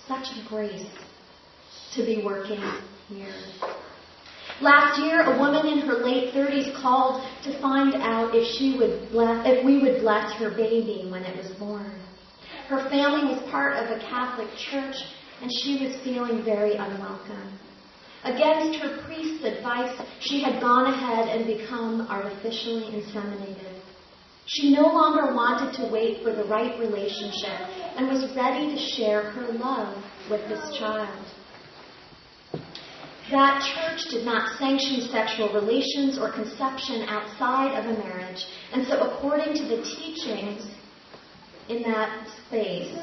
such a grace to be working here. Last year, a woman in her late 30s called to find out if we would bless her baby when it was born. Her family was part of a Catholic church, and she was feeling very unwelcome. Against her priest's advice, she had gone ahead and become artificially inseminated. She no longer wanted to wait for the right relationship and was ready to share her love with this child. That church did not sanction sexual relations or conception outside of a marriage, and so according to the teachings in that space,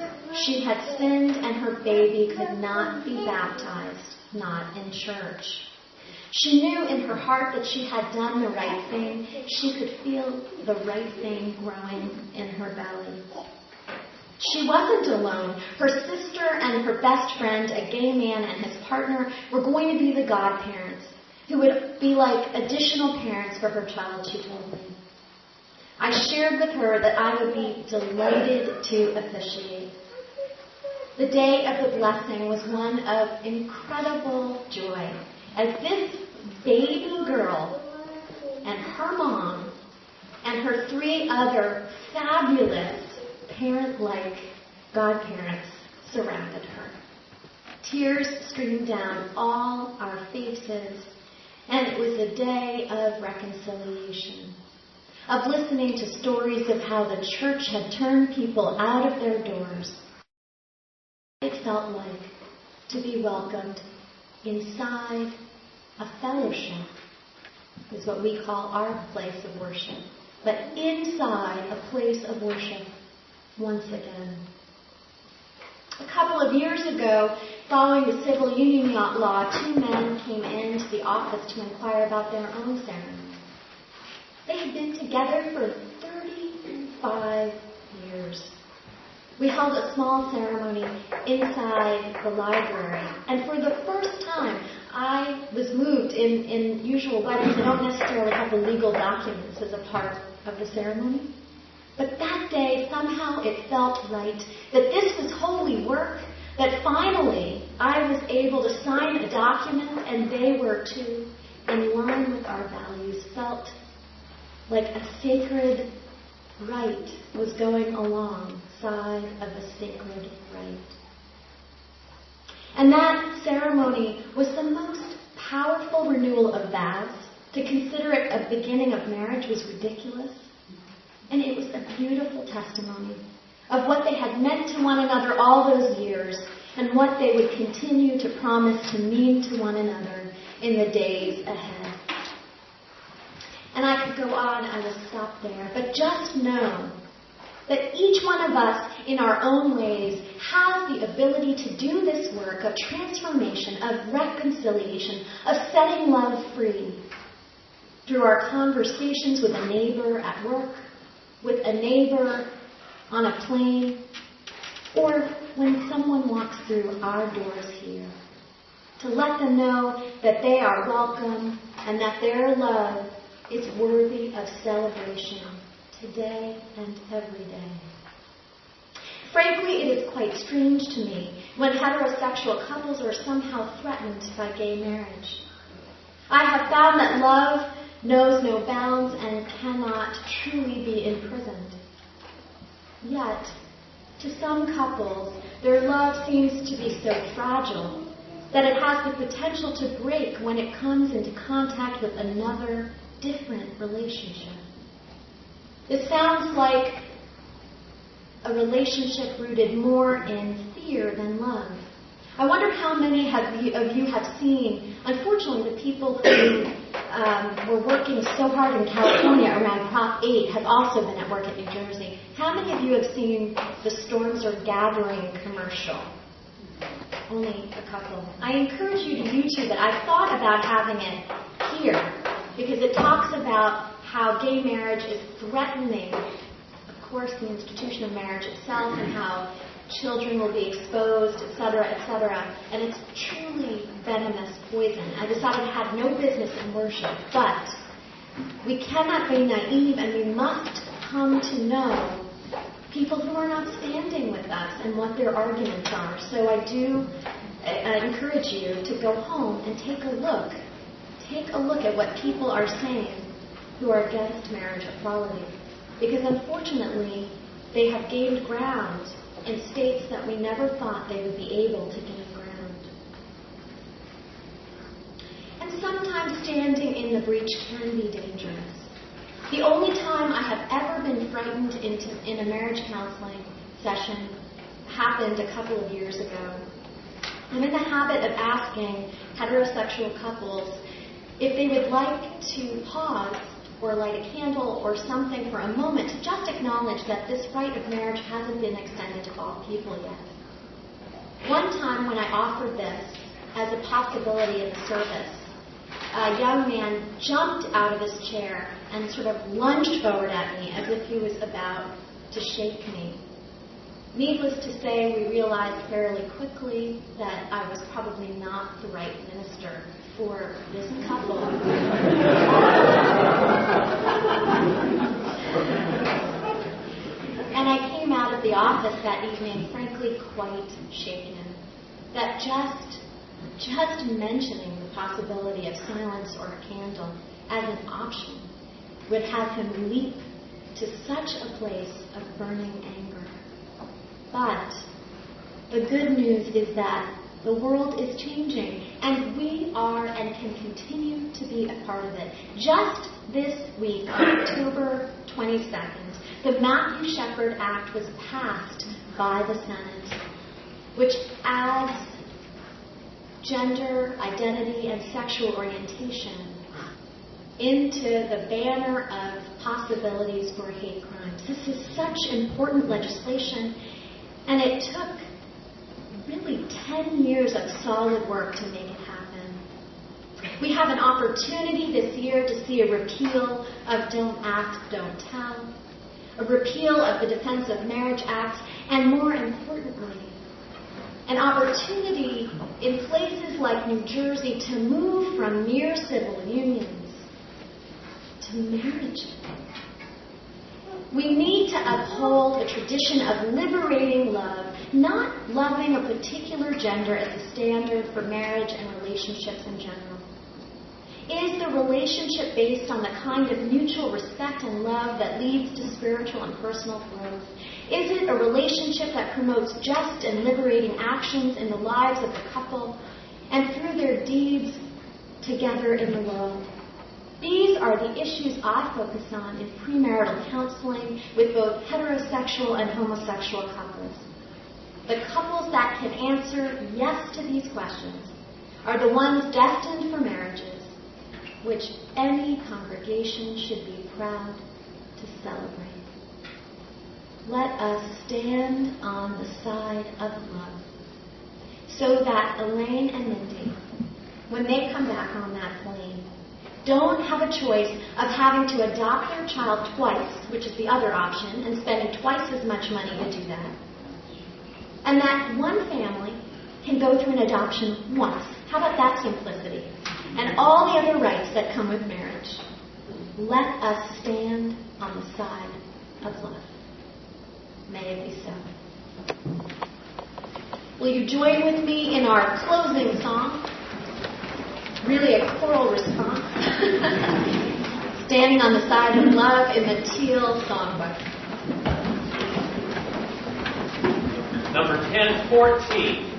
she had sinned and her baby could not be baptized, not in church. She knew in her heart that she had done the right thing. She could feel the right thing growing in her belly. She wasn't alone. Her sister and her best friend, a gay man and his partner, were going to be the godparents, who would be like additional parents for her child, she told me. I shared with her that I would be delighted to officiate. The day of the blessing was one of incredible joy, as this baby girl and her mom and her 3 other fabulous parent-like godparents surrounded her. Tears streamed down all our faces, and it was a day of reconciliation, of listening to stories of how the church had turned people out of their doors. It felt like to be welcomed inside a fellowship, is what we call our place of worship, but inside a place of worship once again. A couple of years ago, following the civil union law, 2 men came into the office to inquire about their own ceremony. They had been together for 35 years. We held a small ceremony inside the library, and for the first time, I was moved. In usual weddings, they don't necessarily have the legal documents as a part of the ceremony. But that day, somehow it felt right that this was holy work, that finally I was able to sign a document, and they were too, in line with our values. Felt like a sacred rite was going alongside of a sacred rite. And that ceremony was the most powerful renewal of vows. To consider it a beginning of marriage was ridiculous. And it was a beautiful testimony of what they had meant to one another all those years and what they would continue to promise to mean to one another in the days ahead. And I could go on, I will stop there, but just know that each one of us in our own ways has the ability to do this work of transformation, of reconciliation, of setting love free through our conversations with a neighbor at work, with a neighbor on a plane, or when someone walks through our doors here, to let them know that they are welcome and that their love is worthy of celebration today and every day. Frankly, it is quite strange to me when heterosexual couples are somehow threatened by gay marriage. I have found that love knows no bounds and cannot truly be imprisoned. Yet, to some couples, their love seems to be so fragile that it has the potential to break when it comes into contact with another, different relationship. It sounds like a relationship rooted more in fear than love. I wonder how many of you have seen, unfortunately, the people who were working so hard in California around Prop 8 have also been at work at New Jersey. How many of you have seen the Storms Are Gathering commercial? Only a couple. I encourage you to YouTube it. I thought about having it here because it talks about how gay marriage is threatening, of course, the institution of marriage itself and how children will be exposed, etc., etc. And it's truly venomous poison. I decided it had no business in worship, but we cannot be naive and we must come to know people who are not standing with us and what their arguments are. So I encourage you to go home and take a look. Take a look at what people are saying who are against marriage equality. Because unfortunately, they have gained ground in states that we never thought they would be able to gain ground. And sometimes standing in the breach can be dangerous. The only time I have ever been frightened in a marriage counseling session happened a couple of years ago. I'm in the habit of asking heterosexual couples if they would like to pause or light a candle or something for a moment to just acknowledge that this right of marriage hasn't been extended to all people yet. One time when I offered this as a possibility in the service, a young man jumped out of his chair and sort of lunged forward at me as if he was about to shake me. Needless to say, we realized fairly quickly that I was probably not the right minister for this couple. And I came out of the office that evening, frankly, quite shaken. That just mentioning the possibility of silence or a candle as an option would have him leap to such a place of burning anger. But the good news is that the world is changing, and we are and can continue to be a part of it. Just this week, October 22nd, the Matthew Shepard Act was passed by the Senate, which adds gender, identity, and sexual orientation into the banner of possibilities for hate crimes. This is such important legislation, and it took really 10 years of solid work to make it happen. We have an opportunity this year to see a repeal of Don't Act, Don't Tell, a repeal of the Defense of Marriage Act, and more importantly, an opportunity in places like New Jersey to move from mere civil unions to marriage. We need to uphold a tradition of liberating love, not loving a particular gender as a standard for marriage and relationships in general. Is the relationship based on the kind of mutual respect and love that leads to spiritual and personal growth? Is it a relationship that promotes just and liberating actions in the lives of the couple and through their deeds together in the world? These are the issues I focus on in premarital counseling with both heterosexual and homosexual couples. The couples that can answer yes to these questions are the ones destined for marriages, which any congregation should be proud to celebrate. Let us stand on the side of love so that Elaine and Mindy, when they come back on that plane, don't have a choice of having to adopt their child twice, which is the other option, and spending twice as much money to do that. And that one family can go through an adoption once. How about that simplicity? And all the other rights that come with marriage. Let us stand on the side of love. May it be so. Will you join with me in our closing song? Really a choral response. Standing on the side of love in the Teal Songbook. Number 1014.